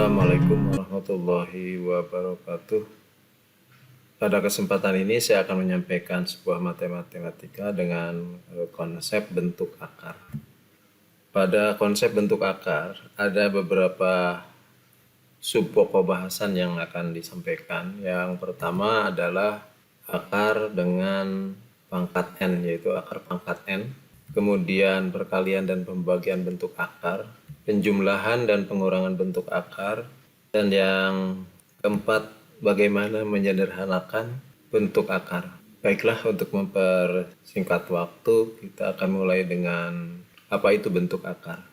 Assalamualaikum warahmatullahi wabarakatuh. Pada kesempatan ini saya akan menyampaikan sebuah matematika dengan konsep bentuk akar. Pada konsep bentuk akar ada beberapa sub-pokok bahasan yang akan disampaikan. Yang pertama adalah akar dengan pangkat n, yaitu akar pangkat n. Kemudian perkalian dan pembagian bentuk akar, penjumlahan dan pengurangan bentuk akar, dan yang keempat, bagaimana menyederhanakan bentuk akar. Baiklah, untuk mempersingkat waktu, kita akan mulai dengan apa itu bentuk akar.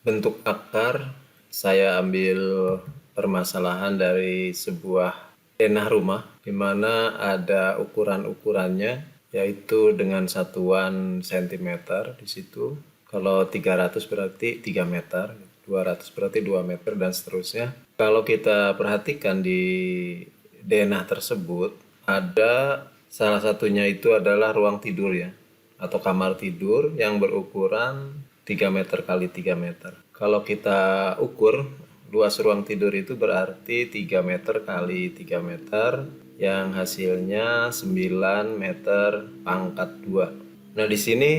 Bentuk akar, saya ambil permasalahan dari sebuah denah rumah, di mana ada ukuran-ukurannya, yaitu dengan satuan cm di situ. Kalau 300 berarti 3 meter, 200 berarti 2 meter, dan seterusnya. Kalau kita perhatikan di denah tersebut, ada salah satunya itu adalah ruang tidur ya, atau kamar tidur yang berukuran 3 meter kali 3 meter. Kalau kita ukur, luas ruang tidur itu berarti 3 meter kali 3 meter, yang hasilnya 9 meter pangkat 2. Nah, di sini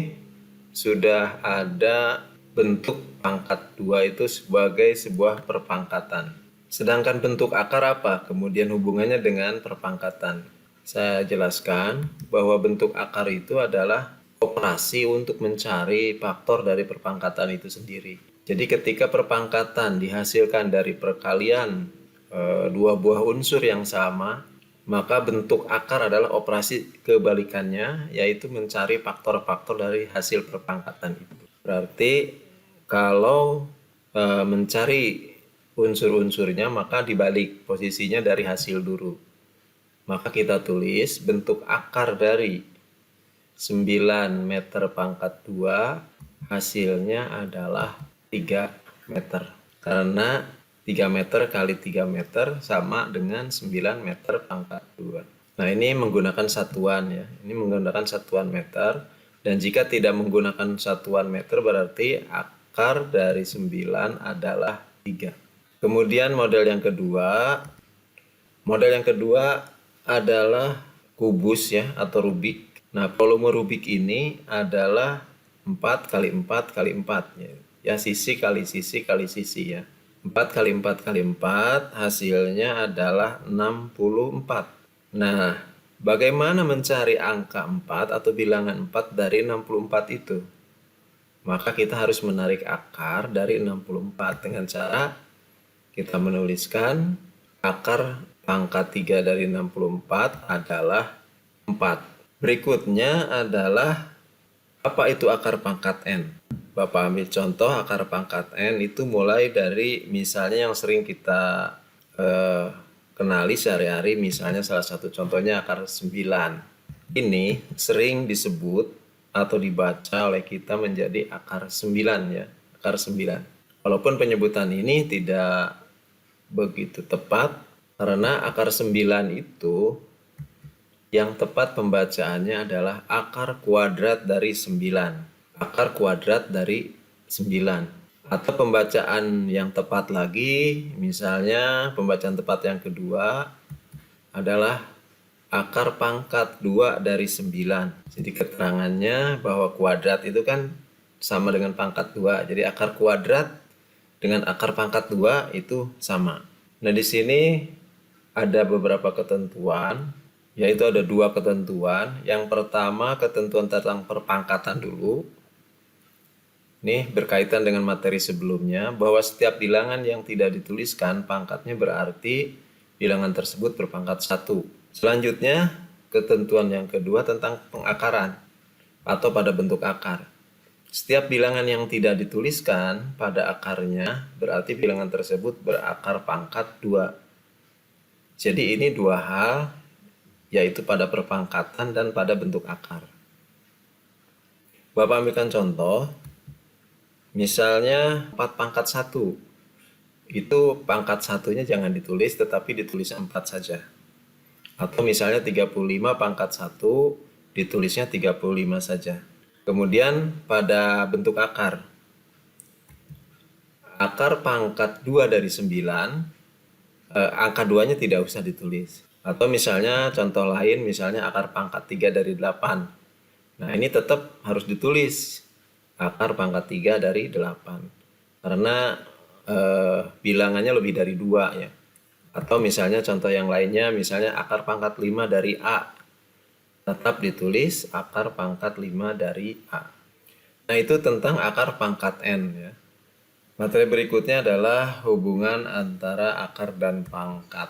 sudah ada bentuk pangkat 2 itu sebagai sebuah perpangkatan. Sedangkan bentuk akar apa? Kemudian hubungannya dengan perpangkatan. Saya jelaskan bahwa bentuk akar itu adalah operasi untuk mencari faktor dari perpangkatan itu sendiri. Jadi ketika perpangkatan dihasilkan dari perkalian dua buah unsur yang sama, maka bentuk akar adalah operasi kebalikannya, yaitu mencari faktor-faktor dari hasil perpangkatan itu. Berarti kalau mencari unsur-unsurnya, maka dibalik posisinya dari hasil dulu. Maka kita tulis bentuk akar dari 9 meter pangkat 2 hasilnya adalah 3 meter. Karena 3 meter kali 3 meter sama dengan 9 meter pangkat 2. Nah, ini menggunakan satuan ya. Ini menggunakan satuan meter. Dan jika tidak menggunakan satuan meter berarti akar dari 9 adalah 3. Kemudian model yang kedua. Model yang kedua adalah kubus ya, atau Rubik. Nah, volume Rubik ini adalah 4 kali 4 kali 4 ya, sisi kali sisi kali sisi ya. 4 kali 4 kali 4 hasilnya adalah 64. Nah, bagaimana mencari angka 4 atau bilangan 4 dari 64 itu? Maka kita harus menarik akar dari 64 dengan cara kita menuliskan akar pangkat 3 dari 64 adalah 4. Berikutnya adalah apa itu akar pangkat n? Bapak ambil contoh akar pangkat n itu mulai dari misalnya yang sering kita kenali sehari-hari, misalnya salah satu contohnya akar 9. Ini sering disebut atau dibaca oleh kita menjadi akar 9 ya, akar 9. Walaupun penyebutan ini tidak begitu tepat, karena akar 9 itu yang tepat pembacaannya adalah akar kuadrat dari 9. Akar kuadrat dari 9. Atau pembacaan yang tepat lagi, misalnya pembacaan tepat yang kedua adalah akar pangkat 2 dari 9. Jadi keterangannya bahwa kuadrat itu kan sama dengan pangkat 2. Jadi akar kuadrat dengan akar pangkat 2 itu sama. Nah, di sini ada beberapa ketentuan, yaitu ada 2 ketentuan. Yang pertama, ketentuan tentang perpangkatan dulu. Ini berkaitan dengan materi sebelumnya, bahwa setiap bilangan yang tidak dituliskan pangkatnya berarti bilangan tersebut berpangkat 1. Selanjutnya, ketentuan yang kedua tentang pengakaran atau pada bentuk akar. Setiap bilangan yang tidak dituliskan pada akarnya berarti bilangan tersebut berakar pangkat 2. Jadi ini dua hal, yaitu pada perpangkatan dan pada bentuk akar. Bapak ambilkan contoh. Misalnya 4 pangkat 1. Itu pangkat satunya jangan ditulis, tetapi ditulis 4 saja. Atau misalnya 35 pangkat 1, ditulisnya 35 saja. Kemudian pada bentuk akar akar pangkat 2 dari 9, angka 2-nya tidak usah ditulis. Atau misalnya contoh lain, misalnya akar pangkat 3 dari 8. Nah, ini tetap harus ditulis akar pangkat 3 dari 8. Karena bilangannya lebih dari 2 ya. Atau misalnya contoh yang lainnya, misalnya akar pangkat 5 dari A. Tetap ditulis akar pangkat 5 dari A. Nah, itu tentang akar pangkat N ya. Materi berikutnya adalah hubungan antara akar dan pangkat.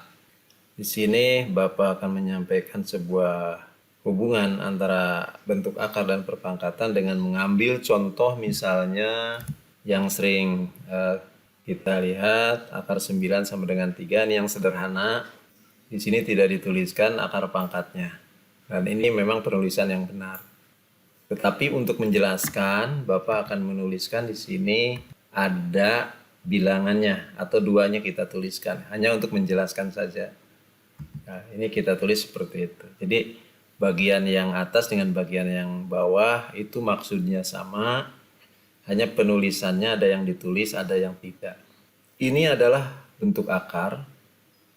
Di sini Bapak akan menyampaikan sebuah hubungan antara bentuk akar dan perpangkatan dengan mengambil contoh misalnya yang sering kita lihat akar 9 sama dengan 3, ini yang sederhana. Di sini tidak dituliskan akar pangkatnya. Dan ini memang penulisan yang benar. Tetapi untuk menjelaskan, Bapak akan menuliskan di sini ada bilangannya atau 2-nya kita tuliskan. Hanya untuk menjelaskan saja. Nah, ini kita tulis seperti itu. Jadi bagian yang atas dengan bagian yang bawah itu maksudnya sama. Hanya penulisannya ada yang ditulis, ada yang tidak. Ini adalah bentuk akar.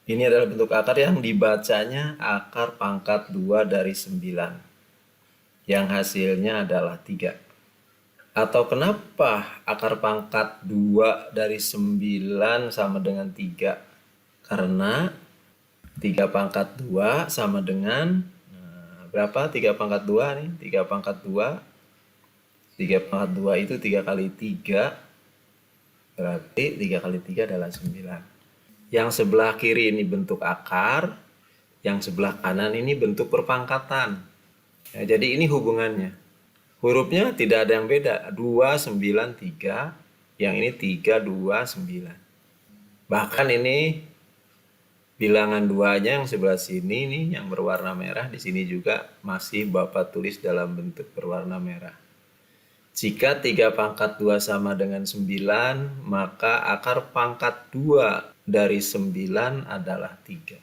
Ini adalah bentuk akar yang dibacanya akar pangkat 2 dari 9. Yang hasilnya adalah 3. Atau kenapa akar pangkat 2 dari 9 sama dengan 3? Karena 3 pangkat 2 sama dengan berapa? 3 pangkat 2 nih. 3 pangkat 2. 3 pangkat 2 itu 3 kali 3. Berarti 3 kali 3 adalah 9. Yang sebelah kiri ini bentuk akar. Yang sebelah kanan ini bentuk perpangkatan. Ya, jadi ini hubungannya. Hurufnya tidak ada yang beda. 2, 9, 3. Yang ini 3, 2, 9. Bahkan ini bilangan 2-nya yang sebelah sini nih yang berwarna merah. Di sini juga masih Bapak tulis dalam bentuk berwarna merah. Jika 3 pangkat 2 sama dengan 9, maka akar pangkat 2 dari 9 adalah 3.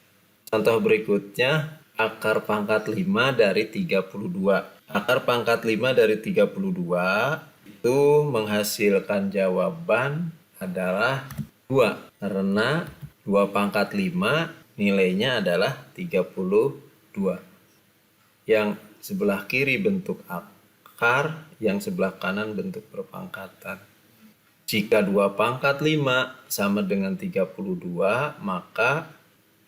Contoh berikutnya, akar pangkat 5 dari 32. Akar pangkat 5 dari 32 itu menghasilkan jawaban adalah 2. Karena 2 pangkat 5 nilainya adalah 32. Yang sebelah kiri bentuk akar, yang sebelah kanan bentuk perpangkatan. Jika 2 pangkat 5 sama dengan 32, maka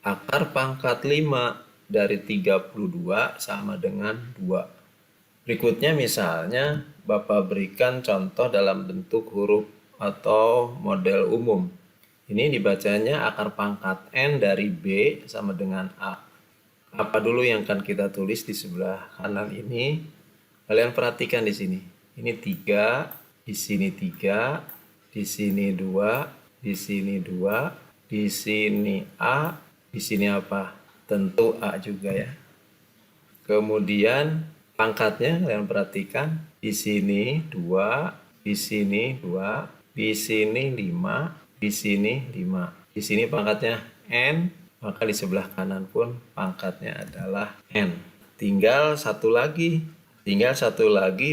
akar pangkat 5 dari 32 sama dengan 2. Berikutnya misalnya Bapak berikan contoh dalam bentuk huruf atau model umum. Ini dibacanya akar pangkat N dari B sama dengan A. Apa dulu yang akan kita tulis di sebelah kanan ini? Kalian perhatikan di sini. Ini 3, di sini 3, di sini 2, di sini 2, di sini A, di sini apa? Tentu A juga ya. Kemudian pangkatnya kalian perhatikan. Di sini 2, di sini 2, di sini 5, di sini 5. Di sini pangkatnya N, maka di sebelah kanan pun pangkatnya adalah N. Tinggal satu lagi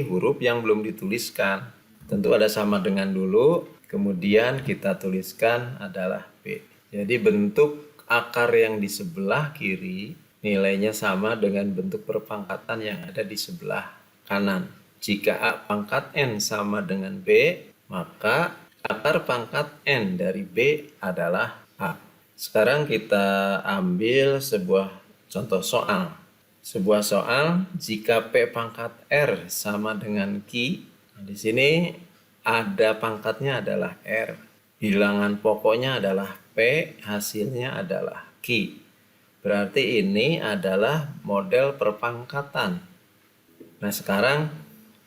huruf yang belum dituliskan. Tentu ada sama dengan dulu, kemudian kita tuliskan adalah B. Jadi bentuk akar yang di sebelah kiri nilainya sama dengan bentuk perpangkatan yang ada di sebelah kanan. Jika A pangkat N sama dengan B, maka akar pangkat N dari B adalah A. Sekarang kita ambil sebuah contoh soal. Sebuah soal, jika P pangkat R sama dengan Q, di sini ada pangkatnya adalah R. Bilangan pokoknya adalah P, hasilnya adalah Q. Berarti ini adalah model perpangkatan. Nah sekarang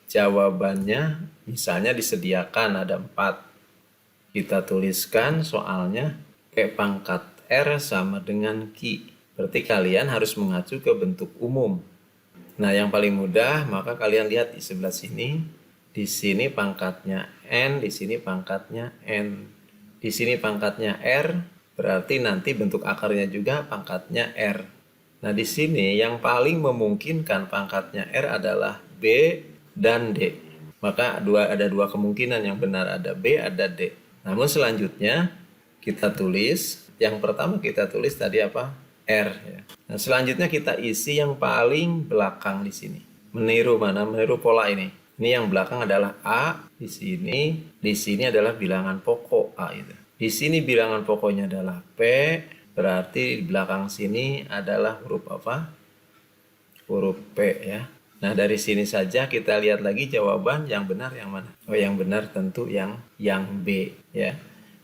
jawabannya misalnya disediakan ada 4. Kita tuliskan soalnya P pangkat R sama dengan Q. Berarti kalian harus mengacu ke bentuk umum. Nah, yang paling mudah, maka kalian lihat di sebelah sini. Di sini pangkatnya N, di sini pangkatnya N. Di sini pangkatnya R, berarti nanti bentuk akarnya juga pangkatnya R. Nah, di sini yang paling memungkinkan pangkatnya R adalah B dan D. Maka ada dua kemungkinan yang benar, ada B, ada D. Namun selanjutnya kita tulis, yang pertama kita tulis tadi apa? R. Ya. Nah, selanjutnya kita isi yang paling belakang di sini. Meniru mana? Meniru pola ini. Ini yang belakang adalah A, di sini adalah bilangan pokok A itu. Di sini bilangan pokoknya adalah P, berarti di belakang sini adalah huruf apa? Huruf P ya. Nah, dari sini saja kita lihat lagi jawaban yang benar yang mana. Oh, yang benar tentu yang B ya.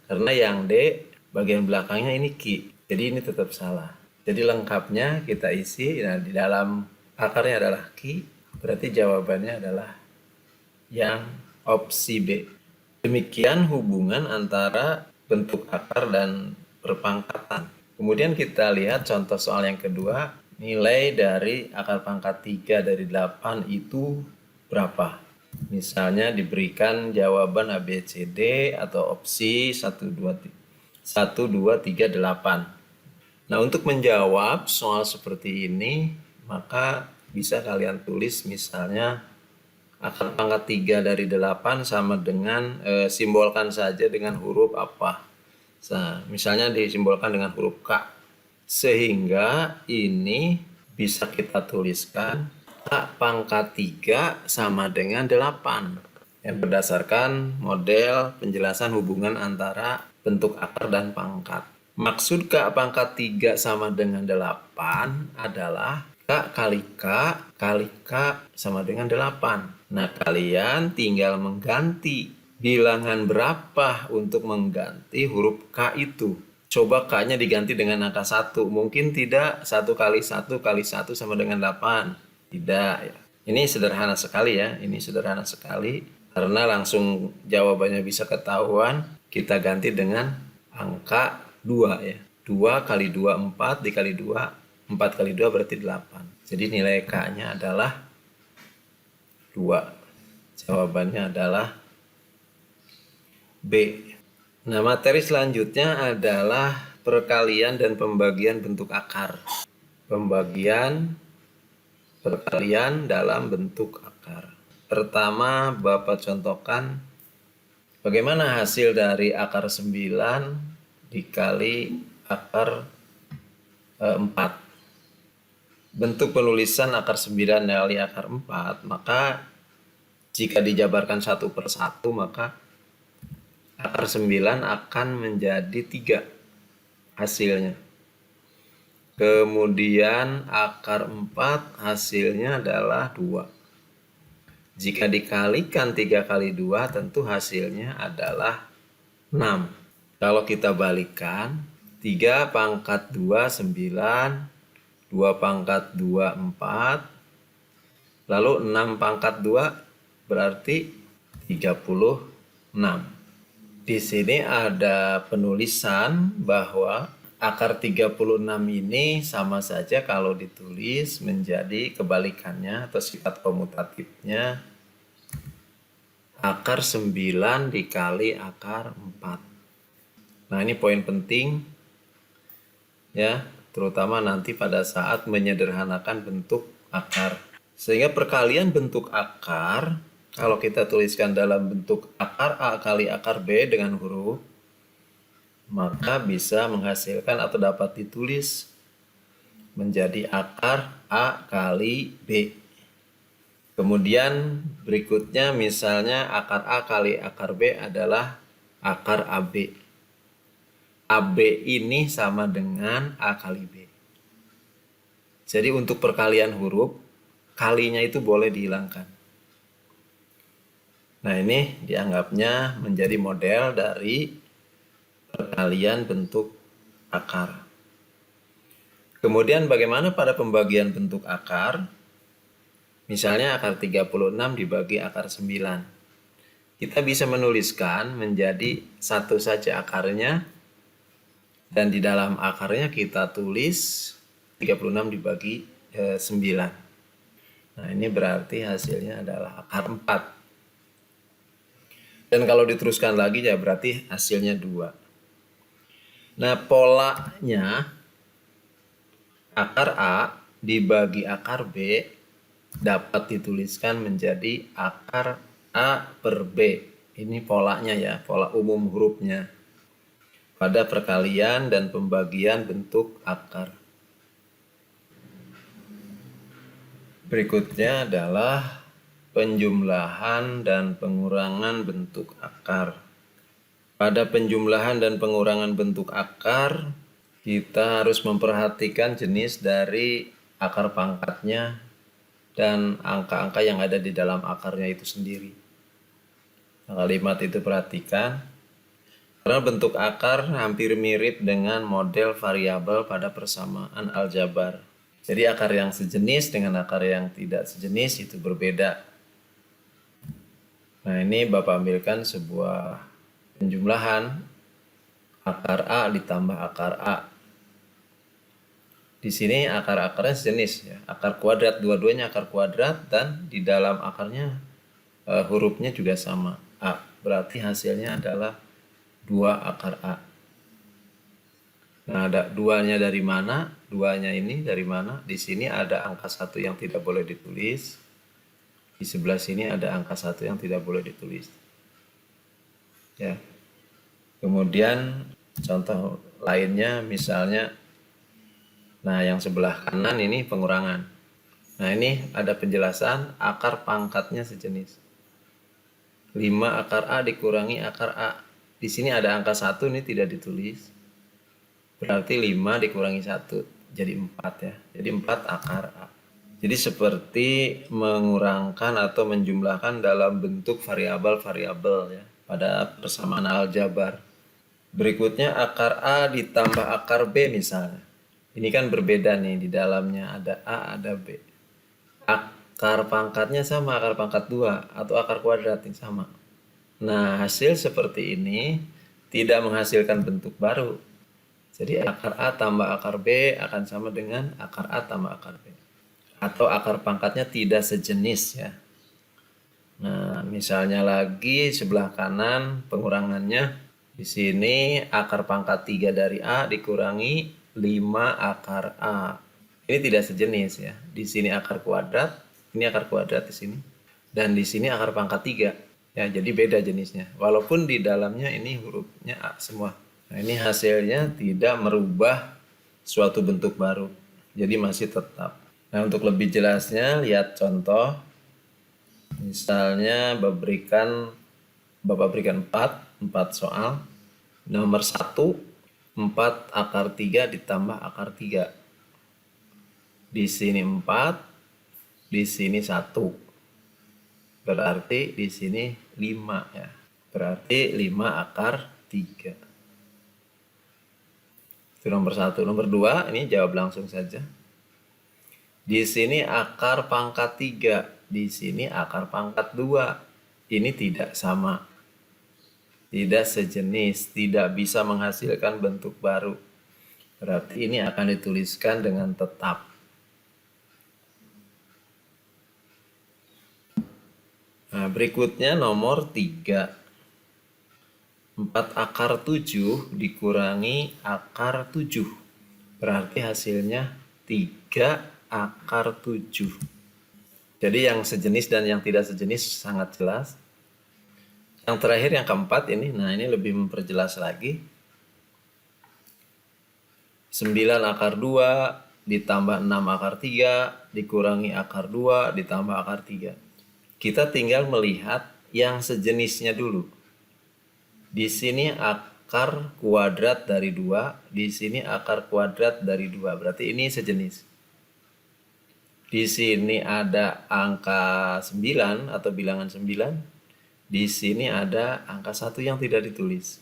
Karena yang D bagian belakangnya ini Ki. Jadi ini tetap salah. Jadi lengkapnya kita isi, nah di dalam akarnya adalah Ki, berarti jawabannya adalah yang opsi B. Demikian hubungan antara bentuk akar dan perpangkatan. Kemudian kita lihat contoh soal yang kedua, nilai dari akar pangkat 3 dari 8 itu berapa? Misalnya diberikan jawaban A, B, C, D atau opsi 1, 2, 3, 8. Nah, untuk menjawab soal seperti ini, maka bisa kalian tulis misalnya akar pangkat 3 dari 8 sama dengan, simbolkan saja dengan huruf apa. Nah, misalnya disimbolkan dengan huruf K. Sehingga ini bisa kita tuliskan K pangkat 3 sama dengan 8. Yang berdasarkan model penjelasan hubungan antara bentuk akar dan pangkat. Maksud K pangkat 3 sama dengan 8 adalah K kali K sama dengan 8. Nah, kalian tinggal mengganti bilangan berapa untuk mengganti huruf K itu. Coba K-nya diganti dengan angka 1. Mungkin tidak 1 kali 1 kali 1 sama dengan 8. Tidak ya. Ini sederhana sekali ya. Ini sederhana sekali. Karena langsung jawabannya bisa ketahuan. Kita ganti dengan angka 2 ya. 2 kali 2 4 dikali 2 4 kali 2 berarti 8. Jadi nilai K-nya adalah 2. Jawabannya adalah B. Nah, materi selanjutnya adalah perkalian dan pembagian bentuk akar. Perkalian dalam bentuk akar. Pertama, Bapak contohkan bagaimana hasil dari akar 9 dikali akar 4. Bentuk penulisan akar 9 dikali akar 4, maka jika dijabarkan satu per satu, maka akar 9 akan menjadi 3 hasilnya. Kemudian akar 4 hasilnya adalah 2. Jika dikalikan 3 kali 2, tentu hasilnya adalah 6. Kalau kita balikan, 3 pangkat 2, 9. 2 pangkat 2, 4. Lalu 6 pangkat 2 berarti 36. Di sini ada penulisan bahwa akar 36 ini sama saja kalau ditulis menjadi kebalikannya atau sifat komutatifnya akar 9 dikali akar 4. Nah, ini poin penting ya, terutama nanti pada saat menyederhanakan bentuk akar. Sehingga perkalian bentuk akar, kalau kita tuliskan dalam bentuk akar A kali akar B dengan huruf, maka bisa menghasilkan atau dapat ditulis menjadi akar A kali B. Kemudian berikutnya misalnya akar A kali akar B adalah akar AB. AB ini sama dengan A kali B. Jadi untuk perkalian huruf, kalinya itu boleh dihilangkan. Nah, ini dianggapnya menjadi model dari perkalian bentuk akar. Kemudian bagaimana pada pembagian bentuk akar? Misalnya akar 36 dibagi akar 9. Kita bisa menuliskan menjadi satu saja akarnya, dan di dalam akarnya kita tulis 36 dibagi 9. Nah, ini berarti hasilnya adalah akar 4. Dan kalau diteruskan lagi ya berarti hasilnya 2. Nah, polanya akar A dibagi akar B dapat dituliskan menjadi akar A per B. Ini polanya ya, pola umum hurufnya. Pada perkalian dan pembagian bentuk akar. Berikutnya adalah penjumlahan dan pengurangan bentuk akar. Pada penjumlahan dan pengurangan bentuk akar, kita harus memperhatikan jenis dari akar pangkatnya dan angka-angka yang ada di dalam akarnya itu sendiri. Kalimat itu perhatikan, karena bentuk akar hampir mirip dengan model variabel pada persamaan aljabar. Jadi akar yang sejenis dengan akar yang tidak sejenis itu berbeda. Nah, ini Bapak ambilkan sebuah penjumlahan akar A ditambah akar A. Di sini akar-akarnya sejenis ya, akar kuadrat, dua-duanya akar kuadrat, dan di dalam akarnya hurufnya juga sama, A. Berarti hasilnya adalah 2 akar A. Nah, ada duanya dari mana? Duanya ini dari mana? Di sini ada angka 1 yang tidak boleh ditulis. Di sebelah sini ada angka 1 yang tidak boleh ditulis. Ya. Kemudian contoh lainnya misalnya, nah yang sebelah kanan ini pengurangan. Nah, ini ada penjelasan akar pangkatnya sejenis. 5 akar A dikurangi akar A. Di sini ada angka 1 ini tidak ditulis. Berarti 5 dikurangi 1 jadi 4 ya. Jadi 4 akar A. Jadi seperti mengurangkan atau menjumlahkan dalam bentuk variabel-variabel ya pada persamaan aljabar. Berikutnya akar A ditambah akar B misalnya. Ini kan berbeda nih, di dalamnya ada A, ada B. Akar pangkatnya sama, akar pangkat 2 atau akar kuadrat ini sama. Nah, hasil seperti ini tidak menghasilkan bentuk baru. Jadi akar A tambah akar B akan sama dengan akar A tambah akar B. Atau akar pangkatnya tidak sejenis ya. Nah, misalnya lagi sebelah kanan pengurangannya, di sini akar pangkat 3 dari A dikurangi 5 akar A. Ini tidak sejenis ya. Di sini akar kuadrat, ini akar kuadrat di sini. Dan di sini akar pangkat 3. Ya, jadi beda jenisnya. Walaupun di dalamnya ini hurufnya A semua. Nah, ini hasilnya tidak merubah suatu bentuk baru. Jadi masih tetap. Nah, untuk lebih jelasnya lihat contoh. Misalnya Bapak berikan 4 soal. Nomor 1, 4 akar 3 ditambah akar 3. Di sini 4, di sini 1. Berarti di sini 5 ya. Berarti 5 akar 3. Itu nomor 1. Nomor 2, ini jawab langsung saja. Di sini akar pangkat 3, di sini akar pangkat 2. Ini tidak sama. Tidak sejenis, tidak bisa menghasilkan bentuk baru. Berarti ini akan dituliskan dengan tetap. Nah, berikutnya nomor 3. 4 akar 7 dikurangi akar 7. Berarti hasilnya 3 akar 7. Jadi yang sejenis dan yang tidak sejenis sangat jelas. Yang terakhir yang keempat ini, nah ini lebih memperjelas lagi. 9 akar 2 ditambah 6 akar 3 dikurangi akar 2 ditambah akar 3. Kita tinggal melihat yang sejenisnya dulu. Di sini akar kuadrat dari 2, di sini akar kuadrat dari 2. Berarti ini sejenis. Di sini ada angka 9 atau bilangan 9. Di sini ada angka 1 yang tidak ditulis.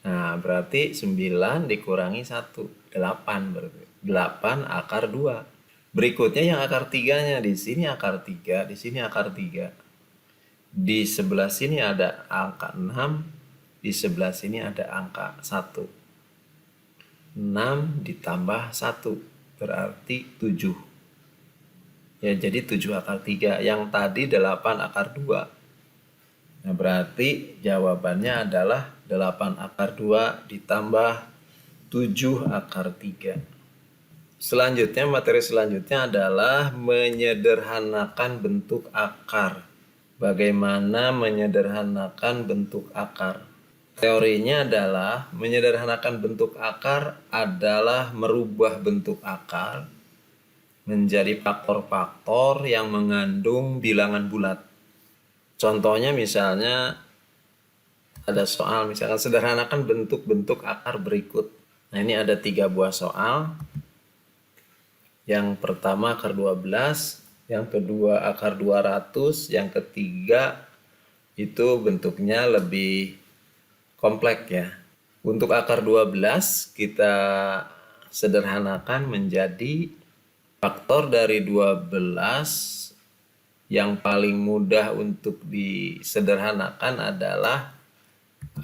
Nah, berarti 9 dikurangi 1, 8 berarti. 8 akar 2. Berikutnya yang akar 3-nya, di sini akar 3, di sini akar 3. Di sebelah sini ada angka 6, di sebelah sini ada angka 1. 6 ditambah 1 berarti 7. Ya, jadi 7 akar 3. Yang tadi 8 akar 2. Nah, berarti jawabannya adalah 8 akar 2 ditambah 7 akar 3. Selanjutnya, materi selanjutnya adalah menyederhanakan bentuk akar. bagaimana menyederhanakan bentuk akar. Teorinya adalah menyederhanakan bentuk akar adalah merubah bentuk akar menjadi faktor-faktor yang mengandung bilangan bulat. Contohnya misalnya ada soal, misalkan sederhanakan bentuk-bentuk akar berikut. Nah, ini ada 3 buah soal. Yang pertama akar 12, yang kedua akar 200, yang ketiga itu bentuknya lebih kompleks ya. Untuk akar 12 kita sederhanakan menjadi faktor dari 12. Yang paling mudah untuk disederhanakan adalah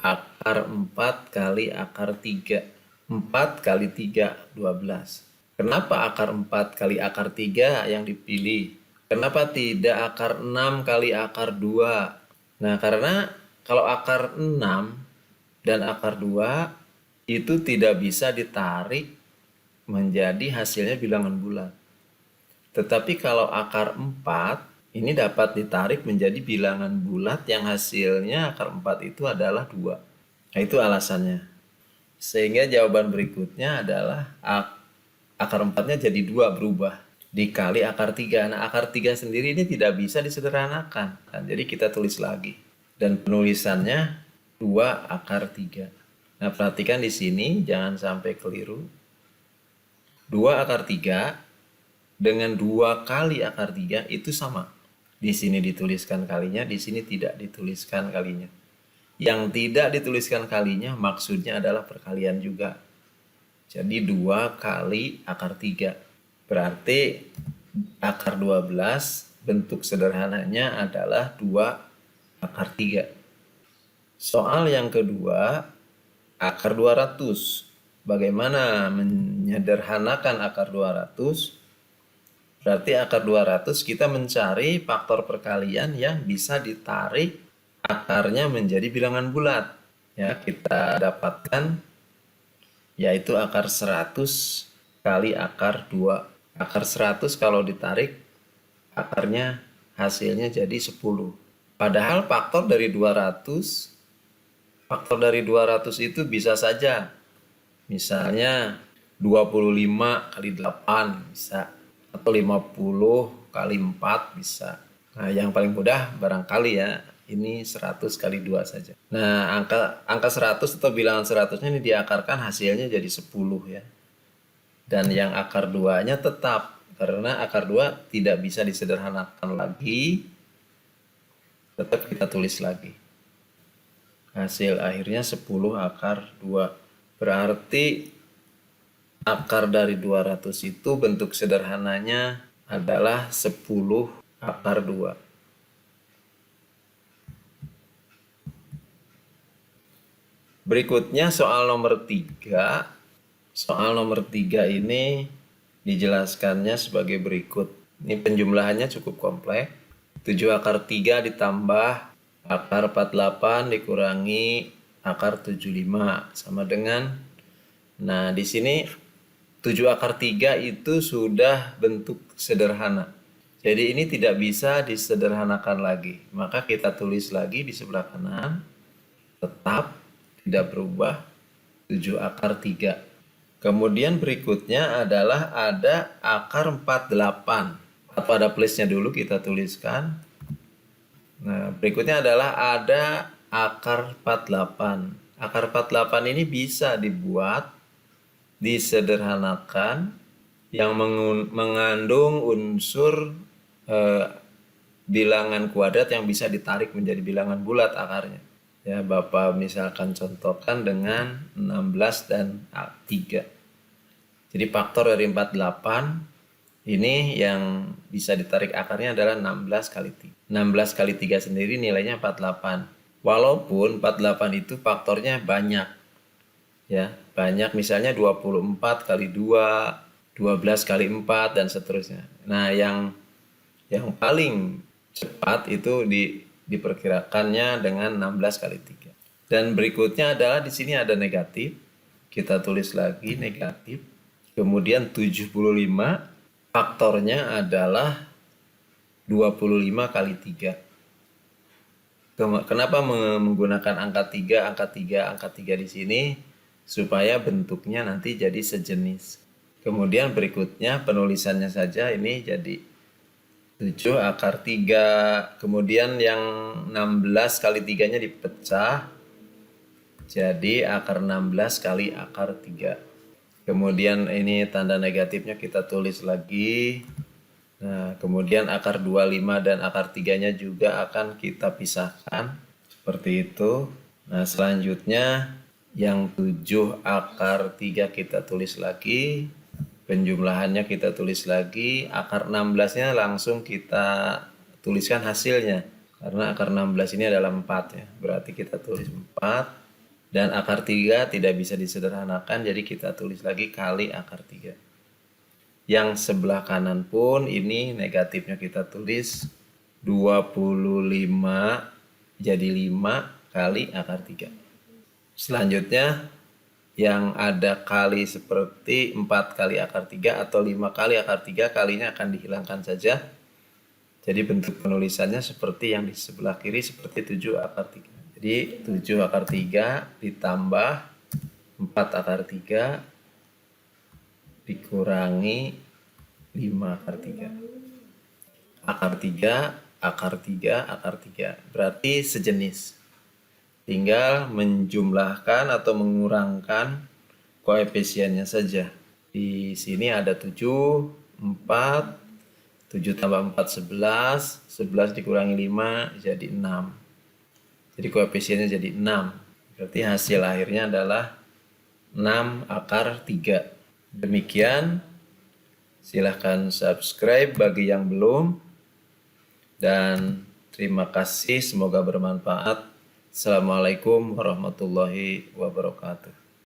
akar 4 kali akar 3. 4 kali 3, 12. Kenapa akar 4 kali akar 3 yang dipilih? Kenapa tidak akar 6 kali akar 2? Nah, karena kalau akar 6 dan akar 2 itu tidak bisa ditarik menjadi hasilnya bilangan bulat. Tetapi kalau akar 4 ini dapat ditarik menjadi bilangan bulat yang hasilnya akar 4 itu adalah 2. Nah, itu alasannya. Sehingga jawaban berikutnya adalah akar 4-nya jadi 2 berubah. Dikali akar 3. Nah, akar 3 sendiri ini tidak bisa disederhanakan. Nah, jadi kita tulis lagi. Dan penulisannya 2 akar 3. Nah, perhatikan di sini jangan sampai keliru. 2 akar 3 dengan 2 kali akar 3 itu sama. Di sini dituliskan kalinya, di sini tidak dituliskan kalinya. Yang tidak dituliskan kalinya maksudnya adalah perkalian juga. Jadi 2 kali akar 3. Berarti akar 12 bentuk sederhananya adalah 2 akar 3. Soal yang kedua, akar 200. Bagaimana menyederhanakan akar 200? Berarti akar 200 kita mencari faktor perkalian yang bisa ditarik akarnya menjadi bilangan bulat. Ya, kita dapatkan yaitu akar 100 kali akar 2. Akar 100 kalau ditarik akarnya hasilnya jadi 10. Padahal faktor dari 200 itu bisa saja. Misalnya 25 kali 8 bisa. Atau 50 kali 4 bisa. Nah, yang paling mudah barangkali ya, ini 100 kali 2 saja. Nah, angka 100 atau bilangan 100-nya ini diakarkan hasilnya jadi 10 ya. Dan yang akar 2-nya tetap, karena akar 2 tidak bisa disederhanakan lagi, tetap kita tulis lagi. Hasil akhirnya 10 akar 2. Berarti akar dari 200 itu bentuk sederhananya adalah 10 akar 2. Berikutnya soal nomor 3. Soal nomor 3 ini dijelaskannya sebagai berikut. Ini penjumlahannya cukup kompleks. 7 akar 3 ditambah akar 48 dikurangi akar 75 sama dengan, nah di sini 7 akar 3 itu sudah bentuk sederhana. Jadi ini tidak bisa disederhanakan lagi. Maka kita tulis lagi di sebelah kanan. Tetap tidak berubah 7 akar 3. Kemudian berikutnya adalah ada akar 48. Atau ada plus-nya dulu kita tuliskan. Nah, berikutnya adalah ada akar 48. Akar 48 ini bisa dibuat disederhanakan yang mengandung unsur bilangan kuadrat yang bisa ditarik menjadi bilangan bulat akarnya. Ya, Bapak misalkan contohkan dengan 16 dan 3. Jadi faktor dari 48 ini yang bisa ditarik akarnya adalah 16 kali 3. 16 kali 3 sendiri nilainya 48. Walaupun 48 itu faktornya banyak. Ya, banyak, misalnya 24 kali 2, 12 kali 4 dan seterusnya. Nah, yang paling cepat itu diperkirakannya dengan 16 kali 3. Dan berikutnya adalah di sini ada negatif. Kita tulis lagi negatif. Kemudian 75 faktornya adalah 25 kali 3. Kenapa menggunakan angka 3, angka 3, angka 3 di sini? Supaya bentuknya nanti jadi sejenis. Kemudian berikutnya penulisannya saja ini jadi 7 akar 3. Kemudian yang 16 kali 3-nya dipecah. Jadi akar 16 kali akar 3. Kemudian ini tanda negatifnya kita tulis lagi. Nah, kemudian akar 25 dan akar 3-nya juga akan kita pisahkan. Seperti itu. Nah, selanjutnya yang 7 akar 3 kita tulis lagi. Penjumlahannya kita tulis lagi. Akar 16-nya langsung kita tuliskan hasilnya. Karena akar 16 ini adalah 4 ya. Berarti kita tulis 4. Dan akar 3 tidak bisa disederhanakan, jadi kita tulis lagi kali akar 3. Yang sebelah kanan pun ini negatifnya kita tulis 25 jadi 5 kali akar 3. Selanjutnya yang ada kali seperti 4 kali akar 3 atau 5 kali akar 3, kalinya akan dihilangkan saja. Jadi bentuk penulisannya seperti yang di sebelah kiri, seperti 7 akar 3. Jadi 7 akar 3 ditambah 4 akar 3 dikurangi 5 akar 3. Akar 3, akar 3, akar 3. Berarti sejenis. Tinggal menjumlahkan atau mengurangkan koefisiennya saja. Di sini ada 7, 4, 7 tambah 4, 11. 11 dikurangi 5 jadi 6. Jadi koefisiennya jadi 6. Berarti hasil akhirnya adalah 6 akar 3. Demikian. Silahkan subscribe bagi yang belum. Dan terima kasih. Semoga bermanfaat. Assalamualaikum warahmatullahi wabarakatuh.